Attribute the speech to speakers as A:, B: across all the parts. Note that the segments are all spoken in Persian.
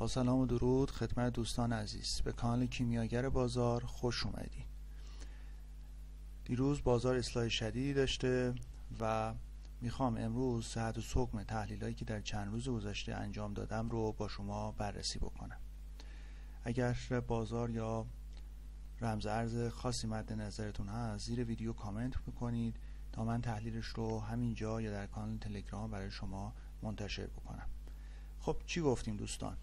A: با سلام و درود خدمت دوستان عزیز، به کانال کیمیاگر بازار خوش اومدین. دیروز بازار اصلاح شدیدی داشته و میخوام امروز صحت و سقم تحلیلایی که در چند روز گذشته انجام دادم رو با شما بررسی بکنم. اگر بازار یا رمز ارز خاصی مد نظرتون هست زیر ویدیو کامنت بکنید تا من تحلیلش رو همینجا یا در کانال تلگرام برای شما منتشر بکنم. خب چی گفتیم دوستان؟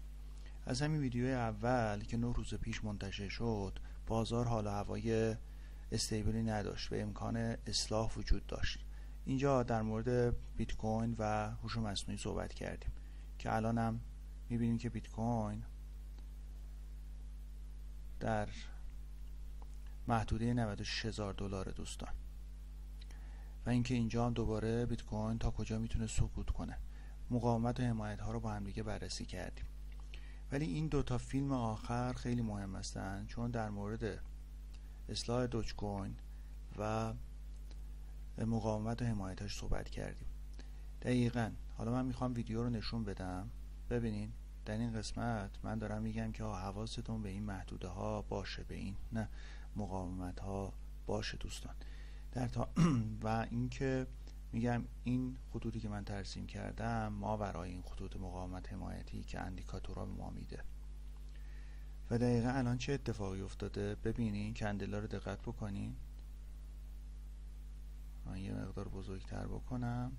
A: از همین ویدیو اول که 9 روز پیش منتشر شد بازار حال و هوای استیبلی نداشت و امکان اصلاح وجود داشت. اینجا در مورد بیت کوین و هوش مصنوعی صحبت کردیم که الان هم میبینیم که بیت کوین در محدوده 96,000 دلار دوستان، و اینکه اینجا هم دوباره بیت کوین تا کجا میتونه سقوط کنه. مقاومت و حمایت ها رو با هم دیگه بررسی کردیم، ولی این دوتا فیلم آخر خیلی مهم هستن چون در مورد اصلاح دوج کوین و مقاومت و حمایتش صحبت کردیم. دقیقاً حالا من میخوام ویدیو رو نشون بدم. ببینین در این قسمت من دارم میگم که حواستون به این محدوده ها باشه، به این نه مقاومت ها باشه دوستان. و اینکه میگم این خطوطی که من ترسیم کردم ماورای این خطوط مقاومت حمایتی که اندیکاتورها به ما میده. و دقیقا الان چه اتفاقی افتاده؟ ببینین کندلا رو دقت بکنین. من یه مقدار بزرگتر بکنم.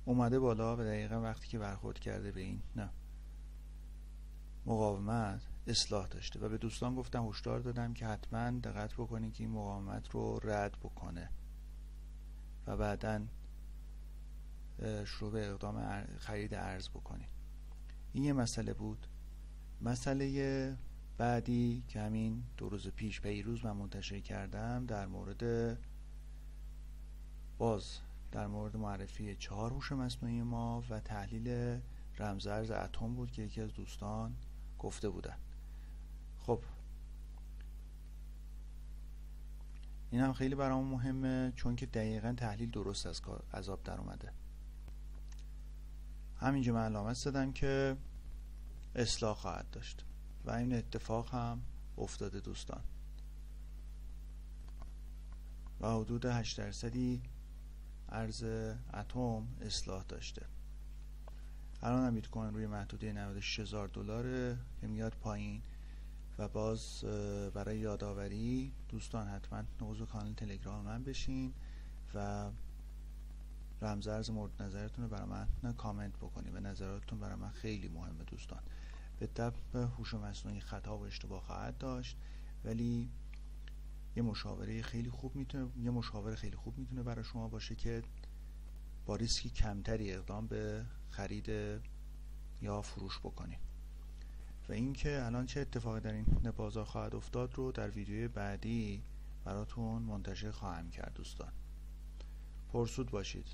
A: اومده بالا و دقیقا وقتی که برخورد کرده به این نه مقاومت اصلاح داشته و به دوستان گفتم، هشدار دادم که حتما دقت بکنین که این مقاومت رو رد بکنه و بعداً شروع به اقدام خرید ارز بکنین. این یه مسئله بود. مسئله بعدی که همین 2 روز پیش پیروز من منتشر کردم در مورد معرفی 4 هوش مصنوعی ما و تحلیل رمز ارز اتم بود که یکی از دوستان گفته بودن. خب این هم خیلی برام مهمه چون که دقیقا تحلیل درست از آب در اومده. همینجا من علامت زدم که اصلاح خواهد داشت و این اتفاق هم افتاده دوستان و حدود 8% ارز اتم اصلاح داشته. الان هم بیت کوین روی محدوده 96,000 دلاره که میاد پایین. و باز برای یادآوری دوستان حتما عضو کانال تلگرام من بشین و رمز ارز مورد نظرتون رو برای من کامنت بکنید و نظراتتون برای من خیلی مهمه دوستان. به طب هوش مصنوعی خطا و اشتباه خواهد داشت، ولی یه مشاوره خیلی خوب میتونه برای شما باشه که با ریسک کمتری اقدام به خرید یا فروش بکنید. و اینکه الان چه اتفاقی در این بازار خواهد افتاد رو در ویدیوی بعدی براتون منتشر خواهم کرد دوستان. پرسود باشید.